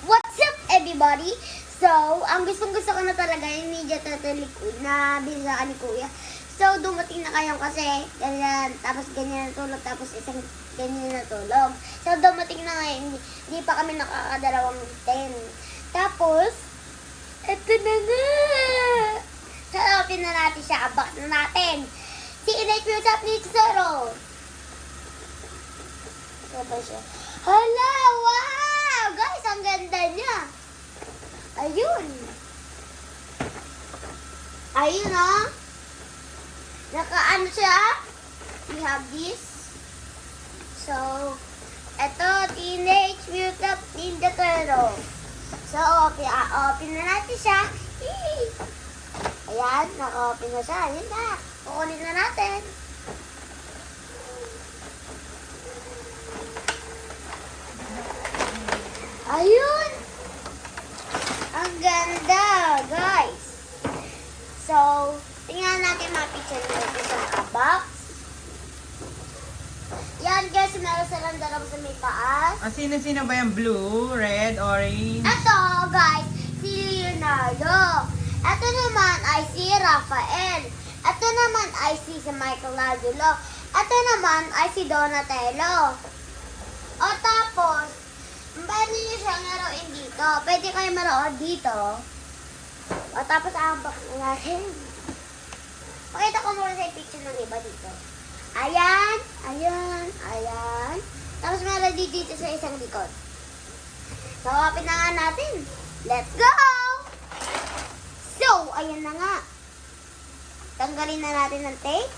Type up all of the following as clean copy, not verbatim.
What's up, everybody? So, ang gustong-gusto ko na talaga yung Ninja Turtle likod na binila ni Kuya. So, dumating na kayo kasi ganyan, tapos ganyan na tulog, tapos isang ganyan na tulog. So, dumating na ngayon, hindi pa kami nakakadalawang 10. Tapos, eto na nga! Sarapin na natin siya, abak na natin. Si Inay Piusap ni Zoro. Ito ba siya? Hala, wow! Guys, ang ganda niya. Ayun. Ayun, oh. Naka-ano siya? We have this. So, ito, Teenage Mutant Ninja Turtle. So, open na natin siya. Yee! Ayan, naka-open na siya. Ayun na. Kukunin na natin. Ayun! Ang ganda, guys! So, tingnan natin mga picture nito sa box. Yan, guys, meron silang dalawa sa may taas. Sino ba yung blue, red, orange? Ito, guys, si Leonardo. Ito naman ay si Rafael. Ito naman ay si Michelangelo. Ito naman ay si Donatello. O tapos, pwede nyo siyang laruin dito. Pwede kayo maroon dito. O tapos, ambak na natin. Pakita ko muna sa picture ng iba dito. Ayan, ayan, ayan. Tapos meron dito sa isang likod. So, open na nga natin. Let's go! So, ayan na nga. Tanggalin na natin ng tape.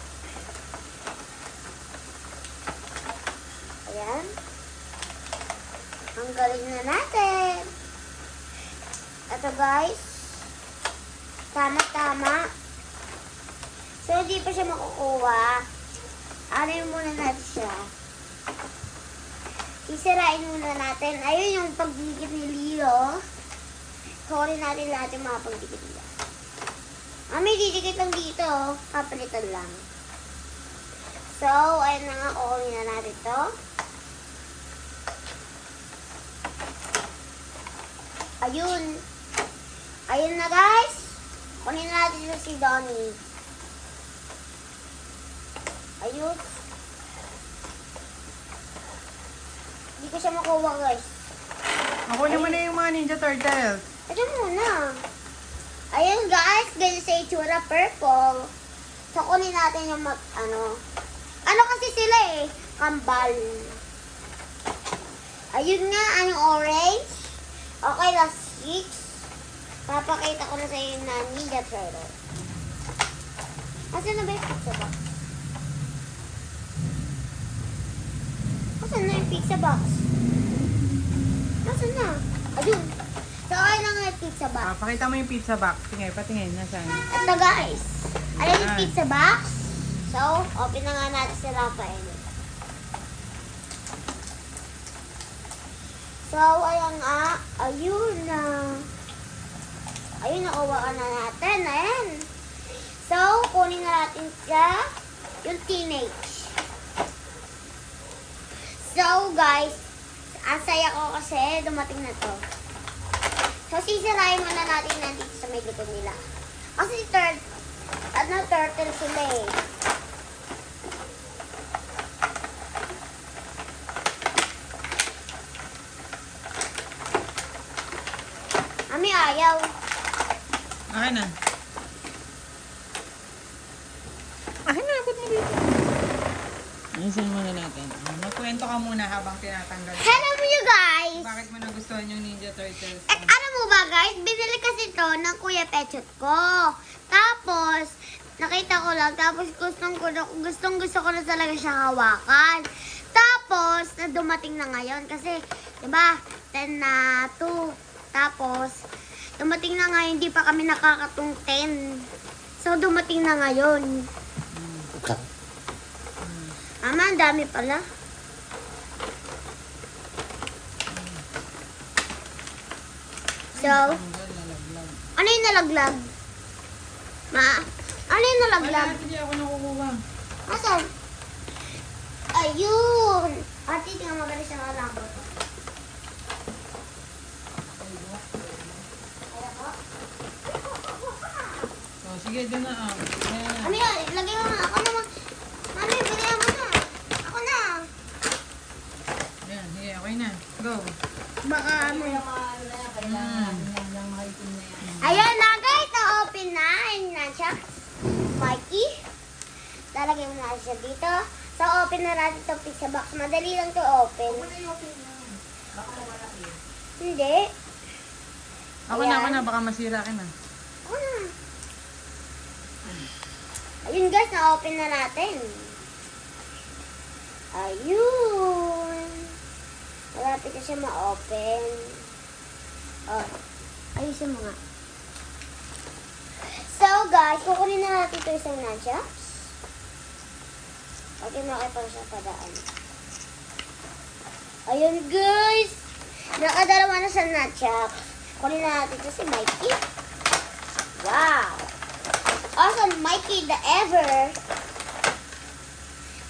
Ayan. Tanggalin na natin. Ito guys. Tama-tama. So, hindi pa siya makukuha. Ano muna natin siya. Isirain muna natin. Ayun yung pagdikit ni Leo. Kunin natin lahat yung mga pagdikit nila. May didikit lang dito. Kapalitan lang. So, ayun na nga. Kukunin na natin ito. Ayun. Ayun na guys. Kunin na natin si Donnie. Ayun. Hindi ko siya makuha guys. Ako naman na yung mga Ninja Turtles. Ito muna. Ayun guys, ganyan sa itsura, purple. So, kunin natin yung ano kasi sila eh, kambal. Ayun nga, ang orange. Okay, last 6. Papakita ko na sa inyo na Ninja Turtle. Asan na ba yung pizza box? Asan na yung pizza box? Asan na? Ayun. So, ayun na nga yung pizza box. Pakita mo yung pizza box. Tingay, patingin. Nasaan? Ito guys. Ayan yung pizza box. So, open na nga natin si Rafael. So, ayan nga. Ayun na. Ayun, nakuha ka na natin. Ayan. So, kunin na natin siya. Yung teenage. So, guys. Ang saya ko kasi dumating na to. So, sisirain muna natin nandito sa may likod nila. Kasi turtle sila eh. Ami ayaw. Akin na. Akin na, abot mo dito. Ayusin muna natin. Magkwento ka muna habang tinatanggal. Hello you guys! Bakit mo nagustuhan yung Ninja Turtles? Alam mo ba guys, binili kasi to ng Kuya Pechot ko. Tapos, nakita ko lang, tapos gustong gusto ko na talaga siyang hawakan. Tapos, na dumating na ngayon kasi, diba, 10 na 2. Tapos, dumating na ngayon, hindi pa kami nakakatong 10. So, dumating na ngayon. Mama, ang dami pala. So, ano yung nalaglag? Ano yung nalaglag? Wala, hindi ako nakukuha. Asan? Ayun! Ate, tingnan magaling siya kalabot. Sige, doon na. Ayan na. Mami, ilagay mo na. Ako naman. Mami, bilihan mo na. Ako na. Ayan, sige, okay na. Go. Baka ano. Mm. Ayan na guys, na-open na. Ayun na siya. Mikey. Lalagay mo na siya dito. So, open na natin itong pizza box. Madali lang to open. Hindi. Ako na. Baka masira ka na. Ako na. Ayun guys, na-open na natin. Ayun. Malapit na siya ma-open. Oh. Ayusin mo nga. So guys, kukunin na natin ito isang nachos. Okay, makipag siya padaan. Ayun guys. Nakadalawa na sa nachos. Kunin na natin ito si Mikey. Wow. Awesome Mikey the ever.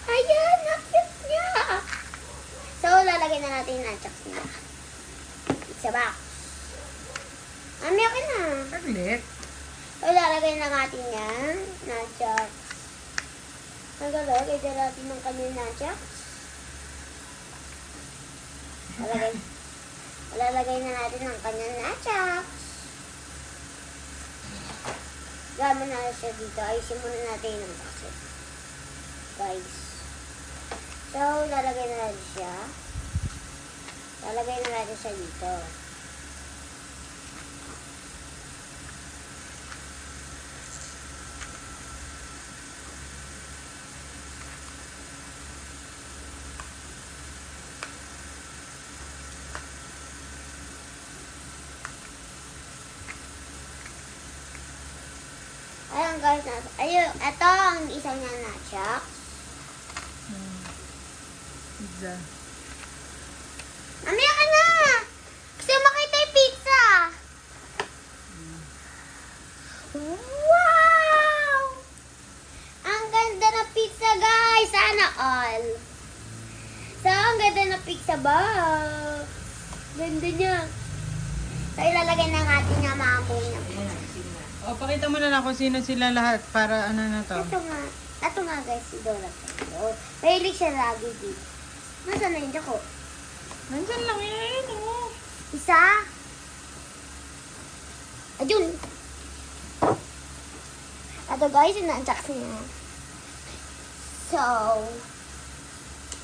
Ayan, na-cute niya. So, lalagay na natin yung nachos niya. Pizza box. Mami, okay na. Saglit. So, lalagay na natin yan. Nachos. Nagalagay na natin ng kanyang nachos. Lalagay na natin ng kanyang nachos. Gama na siya dito. Ayusin muna natin yung kasi. Guys. So, lalagay na natin siya. Lalagay na natin siya dito. Ayan guys, ayun, ito ang isa niya nachos. Pizza. Mamaya ka na! Gusto mo makita yung pizza! Wow! Ang ganda ng pizza guys! Sana all! So, ang ganda ng pizza box! Ganda niya! So, ilalagay na natin yung mga niya. O, pakita mo na lang kung sino sila lahat para ano na to. Ito nga guys, si Dora. Mahilig siya lagi dito. Nasaan na yung ko? Nandyan lang yan, oh. Isa. Ayun. Ito guys, yung na-unbox niya. So,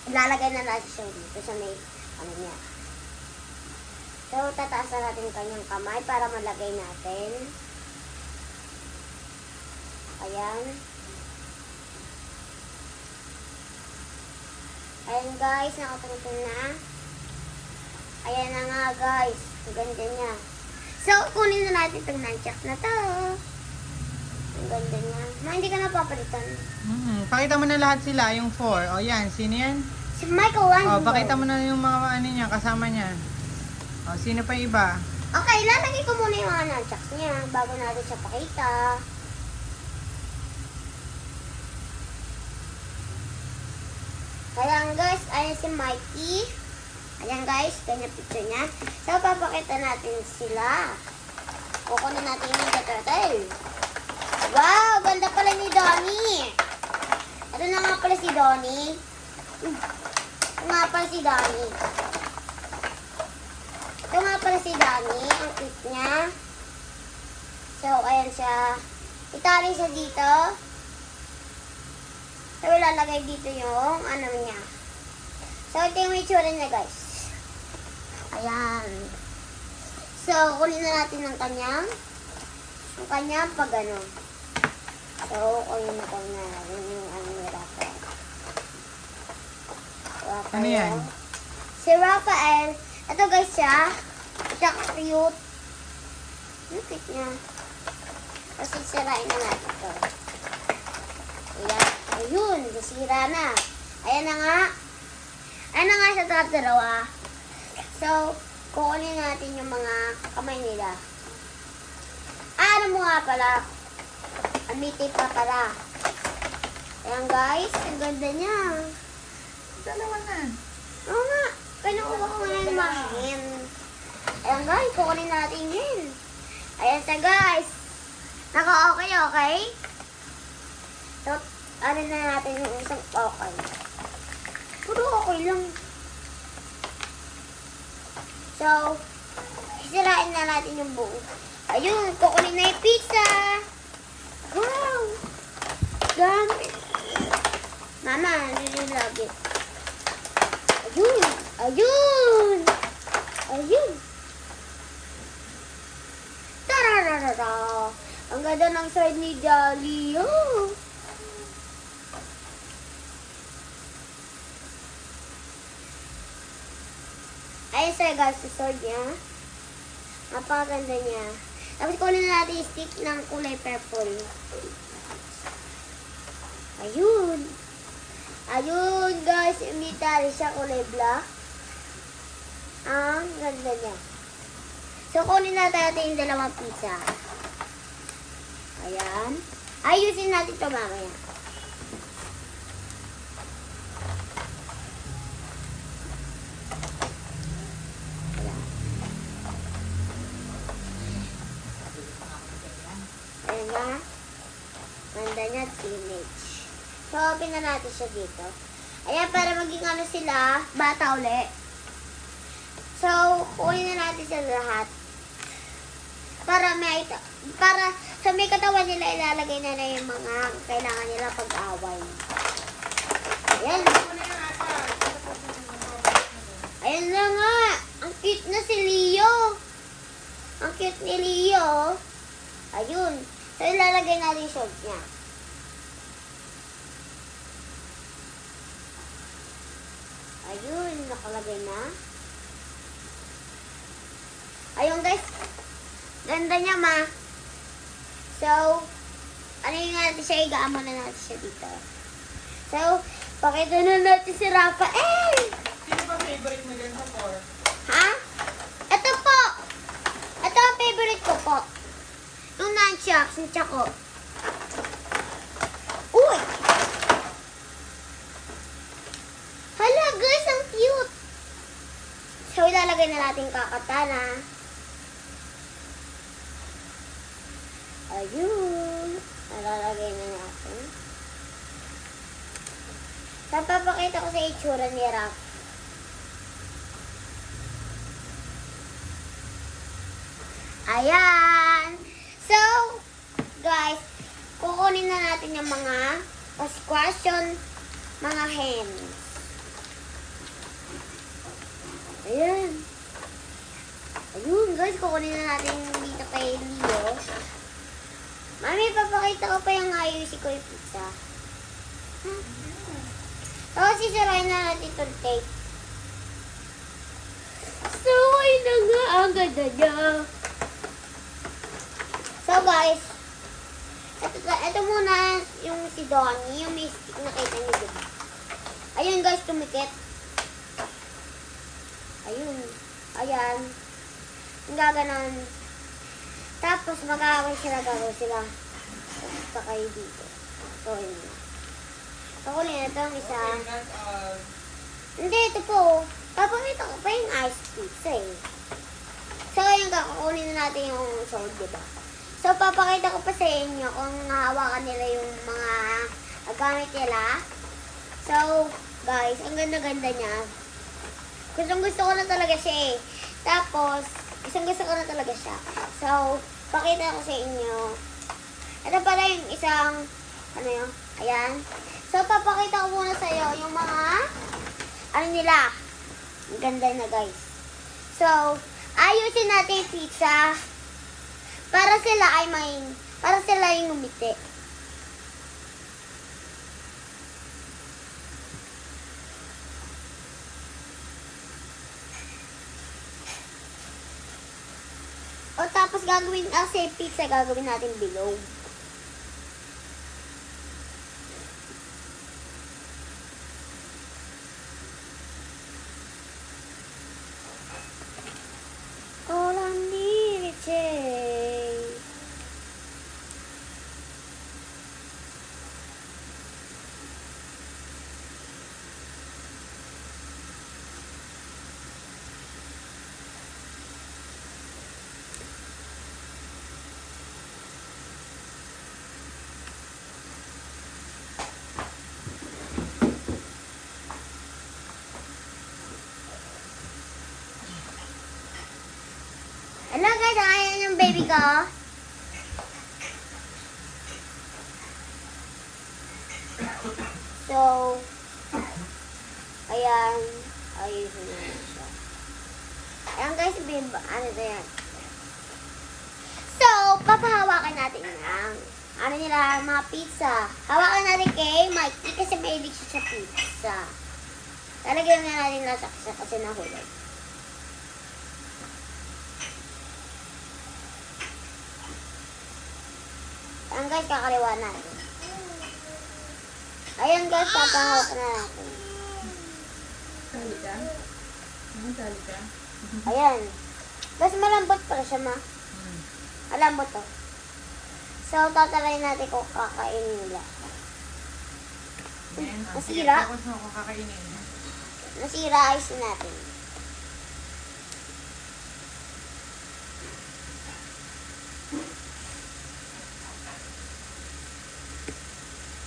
ilalagay na natin siya dito sa may, ano niya. So, tataas na natin yung kanyang kamay para malagay natin. Ayan. Ayan guys, nakatungtong na. Ayan na nga guys. Ang ganda niya. So, kunin na natin itong nunchuck na to. Ang ganda niya. Hindi ka napapalitan. Pakita mo na lahat sila, yung 4. O, yan. Sino yan? Si Michael O, pakita mo na yung mga ano niya, kasama niya. O, sino pa yung iba? Okay, lalagay ko muna yung mga nunchucks niya bago natin siya pakita. Ayan guys, ayan si Mikey. Ayan guys, ganyan picture niya. So, papakita natin sila. Kukunin natin yung turtle. Wow, ganda pala ni Donnie. Ito na nga pala si Donnie. Ito nga pala si Donnie. Ito nga pala si Donnie. Ang cute niya. So, ayan siya. Itali siya dito. So, ilalagay dito yung ano niya. So, ito yung itsura niya, guys. Ayan. So, kunin na natin ang kanyang pag ano. So, kunin na natin yung ano ni Rafael. Ano yan? Si Rafael. Ito guys siya. Siya cute. Ang cute niya. Kasi sirain na natin ito. Ayan. Ayun, nasira na. Ayan na nga. Ayan na nga siya dalawa. So, kukunin natin yung mga kamay nila. Ano mo nga pala? Amiti pa pala. Ayan guys, ang ganda niya. Dalawa na. Oo nga. Kinukuha ko na yung mahin. Ayan guys, kukunin natin yun. Ayan siya guys. Naka-okay, okay? So, ano na natin yung isang okay. Puro okay lang. So, sisirain na natin yung buo. Ayun, kukunin na yung pizza. Wow! Dami. Mama, lagi. Ayun! Ayun! Ayun! Tarararara! Ang ganda ng side ni Jolly. Oh! Ayun sir, guys, yung sword niya. Napakaganda niya. Tapos kunin na natin yung stick ng kulay purple. Ayun. Ayun, guys. Imitali siya kulay black. Ang ganda niya. So, kunin natin yung dalawang pizza. Ayan. Ayusin natin ito mamaya. Ayan na. Ganda niya, teenage. So, open na natin siya dito. Ayan, para maging ano sila, bata uli. So, kunin na natin sila lahat. Para sa may katawan nila, ilalagay na na yung mga kailangan nila pag-away. Ayan. Ayan na nga. Ang cute na si Leo. Ang cute ni Leo. Ayun. So, ilalagay natin yung short niya. Ayun, nakalagay na. Ayun, guys. Ganda niya, ma. So, ano yung natin siya? Igaan muna natin siya dito. So, pakita na natin si Rafael. Sino ba favorite mo dyan sa 4? Ha? Ito po. Ito ang favorite ko po. Yung nunchucks, yung tsako. Uy! Hala, guys, ang cute. So, ilalagay na natin kakatana. Ayun. Nalalagay na natin. Papapakita ko sa itsura ni Raph. Ayan. So, guys, kukunin na natin yung mga squashon, mga hens. Ayan. Ayun, guys, kukunin na natin dito kay Leo. Mami, papakita ko pa yung ayusin ko yung pizza. Tapos, sisirain na natin itong tape. So, ayun na nga, ang ganda niya. So, guys, ito muna yung si Donnie, yung may stick na kita niyo dito. Ayun, guys, tumikit. Ayun. Ayan. Ang gaganon. Tapos, mag-aaway sila, garo sila. Tapos, kayo dito. So, yun na. Pakunin na ito ang isa. Hindi, ito po. Papakita ko pa yung ice pizza eh. So, ayun, kakakunin na natin yung sword, diba? So, papakita ko pa sa inyo kung hawakan nila yung mga gamit nila. So, guys, ang ganda-ganda niya. Gustong-gusto ko na talaga siya eh. Tapos, gustong-gusto ko na talaga siya. So, pakita ko sa inyo. Ito pala yung isang, ano yun? Ayan. So, papakita ko muna sa iyo yung mga, ano nila. Ang ganda na, guys. So, ayusin natin yung pizza. Para sila yung umiti. O tapos gagawin, kasi pizza gagawin natin bilog. All I need is change. Hello guys, ayan yung baby ko. So, ayan. Ayusin na siya. Ayan guys, babe, ano to yan? So, papahawakan natin ng ano nila, mga pizza. Hawakan natin kay Mikey kasi mahilig siya sa pizza. Lalagyan na natin lasaksa kasi nahulog. Ayan guys, kakaliwa natin. Ayan guys, papahawak na natin. Sali ka? Sali ka? Ayan. Mas malambot pala siya, ma. Malambot to. So, tatalayin natin kung kakainin nila. Ayan. Nasira? Tapos mo kung kakainin. Nasira, ayusin natin.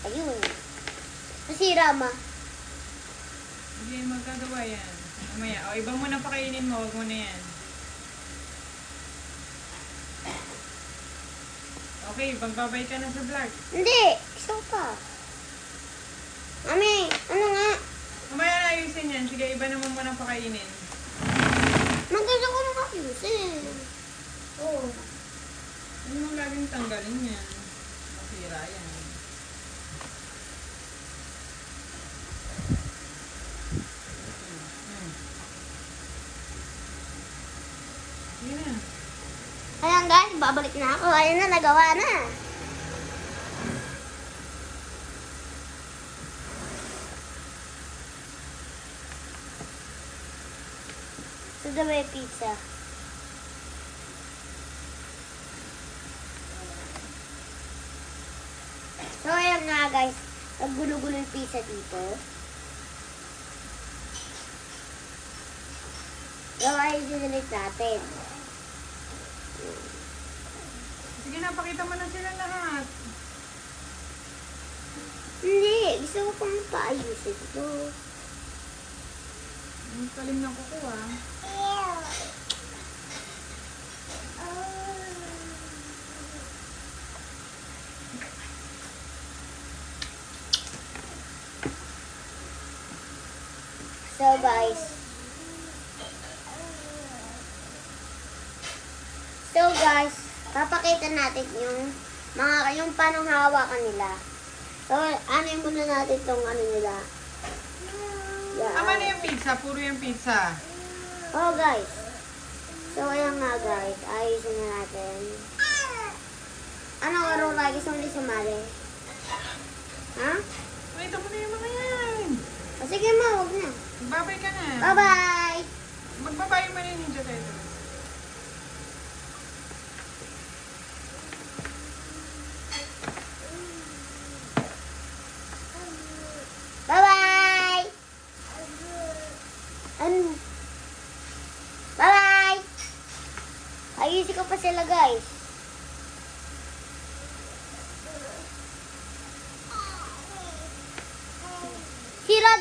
Ayun. Nasira, ma. Hindi magagawa yan. Mamaya. O, iba mo na pakainin mo. Huwag mo na yan. Okay, magbabay ka na sa vlog. Hindi. Gusto ko pa. Mami, ano nga? Mamaya na ayusin yan. Sige, iba naman mo na pakainin. Maganda ko nang ayusin. Oo. Ano mo laging tanggalin yan? Masira yan. Sige na. Ayan guys, babalik na ako. Ayan na, nagawa na. So, the may pizza. So, ayan nga guys. Naggulo-gulo yung pizza dito. Gawa yung dinilit natin. Sige na, pakita mo na sila lahat. Hindi, gusto ko pang paayusin ito. Ang talim ng kuko ah. So guys. So guys, papakita natin yung paano hawakan nila. So, ano muna natin tong ano nila. Yan. Tama na yung pizza, puro yung pizza. Oh guys. So ayan nga guys, ayusin na natin. Ano araw lagi sumali? Ha? Pakita mo na yung mga yan. O sige ma, huwag na. Magbabay ka na. Bye-bye! Magbabay mo na yung Ninja Turtle. Bye-bye! Ano? Bye-bye! Ayusin ko pa sila guys.